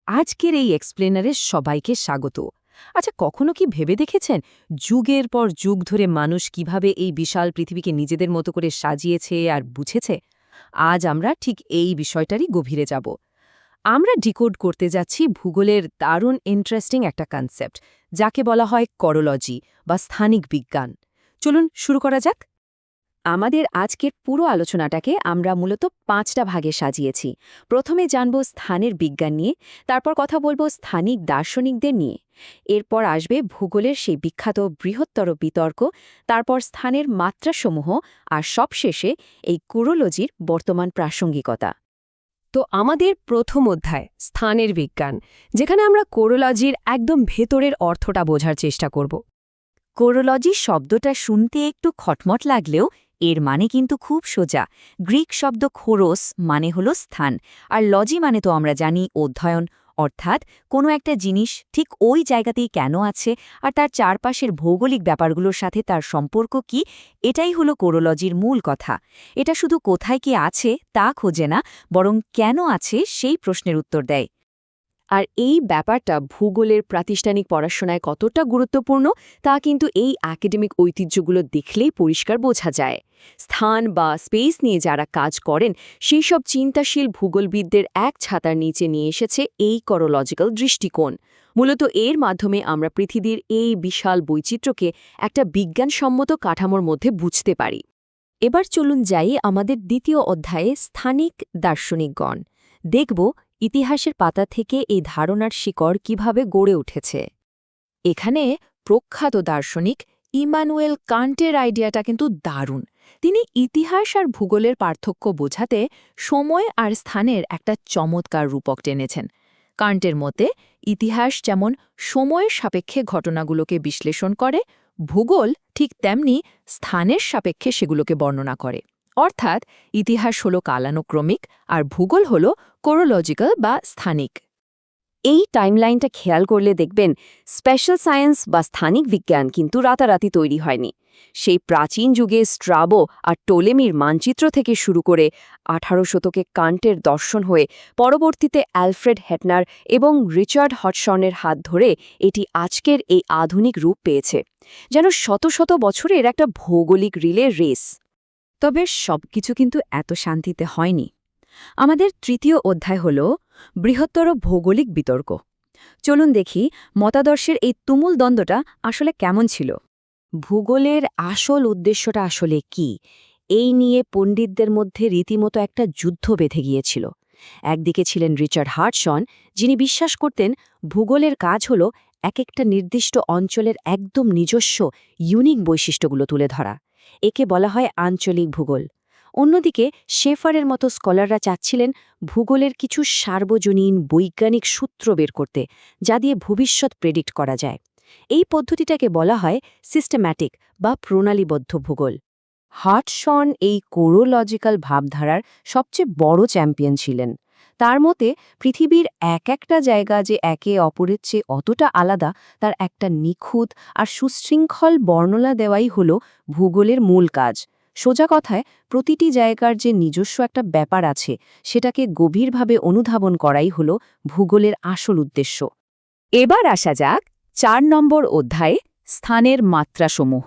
আজকের এই এক্সপ্লেনারে সবাইকে স্বাগত। আচ্ছা, কখনো কি ভেবে দেখেছেন যুগের পর যুগ ধরে মানুষ কিভাবে এই বিশাল পৃথিবীকে নিজেদের মতো করে সাজিয়েছে আর বুঝেছে? আজ আমরা ঠিক এই বিষয়টারই গভীরে যাব। আমরা ডিকোড করতে যাচ্ছি ভূগোলের দারুণ ইন্টারেস্টিং একটা কনসেপ্ট, যাকে বলা হয় করোলজি বা স্থানিক বিজ্ঞান। চলুন শুরু করা যাক। আমাদের আজকের পুরো আলোচনাটাকে আমরা মূলত 5টা ভাগে সাজিয়েছি। প্রথমে জানব স্থানের বিজ্ঞান নিয়ে, তারপর কথা বলবো স্থানিক দার্শনিকদের নিয়ে, এরপর আসবে ভূগোলের সেই বিখ্যাত বৃহত্তর বিতর্ক, তারপর স্থানের মাত্রাসমূহ, আর সবশেষে এই কোরোলজির বর্তমান প্রাসঙ্গিকতা। তো আমাদের প্রথম অধ্যায় স্থানের বিজ্ঞান, যেখানে আমরা কোরোলজির একদম ভেতরের অর্থটা বোঝার চেষ্টা করব। কোরোলজি শব্দটা শুনতে একটু খটমট লাগলেও এর মানে কিন্তু খুব সোজা। গ্রিক শব্দ খোরোস মানে হলো স্থান, আর লজি মানে তো আমরা জানি অধ্যয়ন, অর্থাৎ কোনো একটা জিনিস ঠিক ওই জায়গাতেই কেন আছে আর তার চারপাশের ভৌগোলিক ব্যাপারগুলোর সাথে তার সম্পর্ক কি, এটাই হলো কোরোলজির মূল কথা। এটা শুধু কোথায় কি আছে তা খোঁজে না, বরং কেন আছে সেই প্রশ্নের উত্তর দেয়। আর এই ব্যাপারটা ভূগোলের প্রাতিষ্ঠানিক পড়াশোনায় কতটা গুরুত্বপূর্ণ তা কিন্তু এই একাডেমিক ঐতিহ্যগুলো দেখলেই পরিষ্কার বোঝা যায়। স্থান বা স্পেস নিয়ে যারা কাজ করেন সেই সব চিন্তাশীল ভূগোলবিদদের এক ছাতার নিচে নিয়ে এসেছে এই করোলজিক্যাল দৃষ্টিকোণ। মূলত এর মাধ্যমে আমরা পৃথিবীর এই বিশাল বৈচিত্র্যকে একটা বিজ্ঞানসম্মত কাঠামোর মধ্যে বুঝতে পারি। এবার চলুন যাই আমাদের দ্বিতীয় অধ্যায়ে স্থানিক দার্শনিকগণ। দেখব ইতিহাসের পাতা থেকে এই ধারণার শিকড় কিভাবে গড়ে উঠেছে। এখানে প্রখ্যাত দার্শনিক ইমানুয়েল কান্টের আইডিয়াটা কিন্তু দারুণ। তিনি ইতিহাস আর ভূগোলের পার্থক্য বোঝাতে সময় আর স্থানের একটা চমৎকার রূপক টেনেছেন। কান্টের মতে ইতিহাস যেমন সময়ের সাপেক্ষে ঘটনাগুলোকে বিশ্লেষণ করে, ভূগোল ঠিক তেমনি স্থানের সাপেক্ষে সেগুলোকে বর্ণনা করে। অর্থাৎ ইতিহাস হল কালানুক্রমিক আর ভূগোল হল কোরোলজিক্যাল বা স্থানিক। এই টাইমলাইনটা খেয়াল করলে দেখবেন স্পেশাল সায়েন্স বা স্থানিক বিজ্ঞান কিন্তু রাতারাতি তৈরি হয়নি। সেই প্রাচীন যুগে স্ট্রাবো আর টোলেমির মানচিত্র থেকে শুরু করে 18 শতকে কান্টের দর্শন হয়ে পরবর্তীতে অ্যালফ্রেড হেটনার এবং রিচার্ড হডসনের হাত ধরে এটি আজকের এই আধুনিক রূপ পেয়েছে, যেন শত শত বছরের একটা ভৌগোলিক রিলে রেস। তবে সবকিছু কিন্তু এত শান্তিতে হয়নি। আমাদের তৃতীয় অধ্যায় হল বৃহত্তর ভৌগোলিক বিতর্ক। চলুন দেখি মতাদর্শের এই তুমুল দ্বন্দ্বটা আসলে কেমন ছিল। ভূগোলের আসল উদ্দেশ্যটা আসলে কি, এই নিয়ে পণ্ডিতদের মধ্যে রীতিমতো একটা যুদ্ধ বেঁধে গিয়েছিল। একদিকে ছিলেন রিচার্ড হডসন, যিনি বিশ্বাস করতেন ভূগোলের কাজ হল এক একটা নির্দিষ্ট অঞ্চলের একদম নিজস্ব ইউনিক বৈশিষ্ট্যগুলো তুলে ধরা। একে বলা হয় আঞ্চলিক ভূগোল। অন্যদিকে শেফারের মতো স্কলাররা চাচ্ছিলেন ভূগোলের কিছু সার্বজনীন বৈজ্ঞানিক সূত্র বের করতে, যা দিয়ে ভবিষ্যৎ প্রেডিক্ট করা যায়। এই পদ্ধতিটাকে বলা হয় সিস্টেম্যাটিক বা প্রণালীবদ্ধ ভূগোল। হডসন এই কোরোলজিক্যাল ভাবধারার সবচেয়ে বড় চ্যাম্পিয়ন ছিলেন। তার মতে পৃথিবীর এক একটা জায়গা যে একে অপরের চেয়ে অতটা আলাদা, তার একটা নিখুঁত আর সুশৃঙ্খল বর্ণনা দেওয়াই হল ভূগোলের মূল কাজ। সোজা কথায় প্রতিটি জায়গার যে নিজস্ব একটা ব্যাপার আছে সেটাকে গভীরভাবে অনুধাবন করাই হল ভূগোলের আসল উদ্দেশ্য। এবার আসা যাক 4 নম্বর অধ্যায়ে স্থানের মাত্রাসমূহ।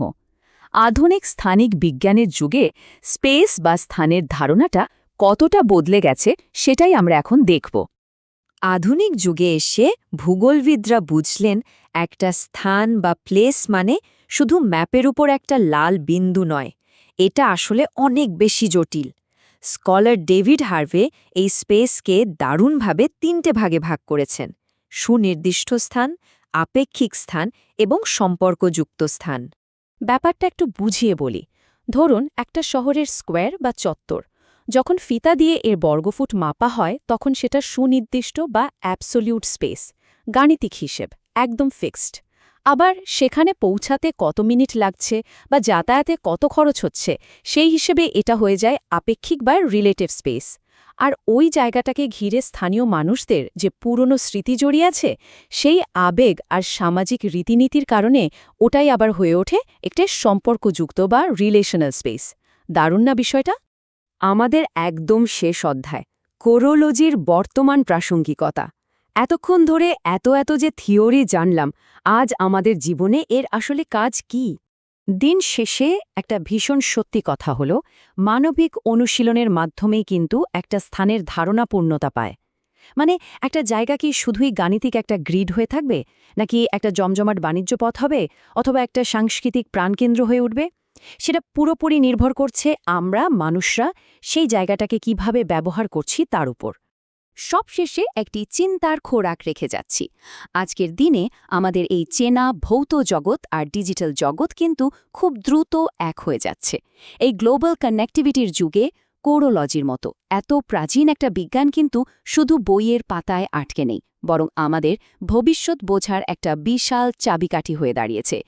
আধুনিক স্থানিক বিজ্ঞানের যুগে স্পেস বা স্থানের ধারণাটা কতটা বদলে গেছে সেটাই আমরা এখন দেখব। আধুনিক যুগে এসে ভূগোলবিদরা বুঝলেন একটা স্থান বা প্লেস মানে শুধু ম্যাপের উপর একটা লাল বিন্দু নয়, এটা আসলে অনেক বেশি জটিল। স্কলার ডেভিড হার্ভে এই স্পেসকে দারুণভাবে 3টে ভাগে ভাগ করেছেন: সুনির্দিষ্ট স্থান, আপেক্ষিক স্থান এবং সম্পর্কযুক্ত স্থান। ব্যাপারটা একটু বুঝিয়ে বলি। ধরুন একটা শহরের স্কোয়ার বা চত্বর, যখন ফিতা দিয়ে এর বর্গফুট মাপা হয় তখন সেটা সুনির্দিষ্ট বা অ্যাবসোলিউট স্পেস, গাণিতিক হিসেব, একদম ফিক্সড। আবার সেখানে পৌঁছাতে কত মিনিট লাগছে বা যাতায়াতে কত খরচ হচ্ছে সেই হিসেবে এটা হয়ে যায় আপেক্ষিক বা রিলেটিভ স্পেস। আর ওই জায়গাটাকে ঘিরে স্থানীয় মানুষদের যে পুরনো স্মৃতি জড়িয়ে আছে, সেই আবেগ আর সামাজিক রীতিনীতির কারণে ওটাই আবার হয়ে ওঠে একটা সম্পর্কযুক্ত বা রিলেশনাল স্পেস। দারুণ না বিষয়টা? আমাদের একদম শেষ অধ্যায় কোরোলজির বর্তমান প্রাসঙ্গিকতা। এতক্ষণ ধরে এত যে থিওরি জানলাম, আজ আমাদের জীবনে এর আসলে কাজ কি? দিন শেষে একটা ভীষণ সত্যি কথা হলো, মানবিক অনুশীলনের মাধ্যমেই কিন্তু একটা স্থানের ধারণা পূর্ণতা পায়। মানে একটা জায়গা কি শুধুই গাণিতিক একটা গ্রিড হয়ে থাকবে, নাকি একটা জমজমাট বাণিজ্য পথ হবে, অথবা একটা সাংস্কৃতিক প্রাণকেন্দ্র হয়ে উঠবে? সেটা পুরোপুরি নির্ভর করছে আমরা মানুষরা সেই জায়গাটাকে কিভাবে ব্যবহার করছি তার উপর। সবশেষে একটি চিন্তার খোরাক রেখে যাচ্ছি। আজকের দিনে আমাদের এই চেনা ভৌত জগৎ আর ডিজিটাল জগৎ কিন্তু খুব দ্রুত এক হয়ে যাচ্ছে। এই গ্লোবাল কানেক্টিভিটির যুগে কোরোলজির মতো এত প্রাচীন একটা বিজ্ঞান কিন্তু শুধু বইয়ের পাতায় আটকে নেই, বরং আমাদের ভবিষ্যৎ বোঝার একটা বিশাল চাবিকাঠি হয়ে দাঁড়িয়েছে।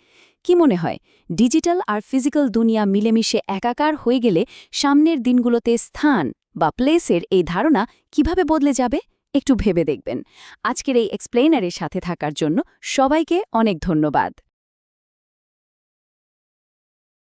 কি মনে হয়, ডিজিটাল আর ফিজিক্যাল দুনিয়া মিলেমিশে একাকার হয়ে গেলে সামনের দিনগুলোতে স্থান বা প্লেসের এই ধারণা কিভাবে বদলে যাবে? একটু ভেবে দেখবেন। আজকের এই এক্সপ্লেইনারের সাথে থাকার জন্য সবাইকে অনেক ধন্যবাদ।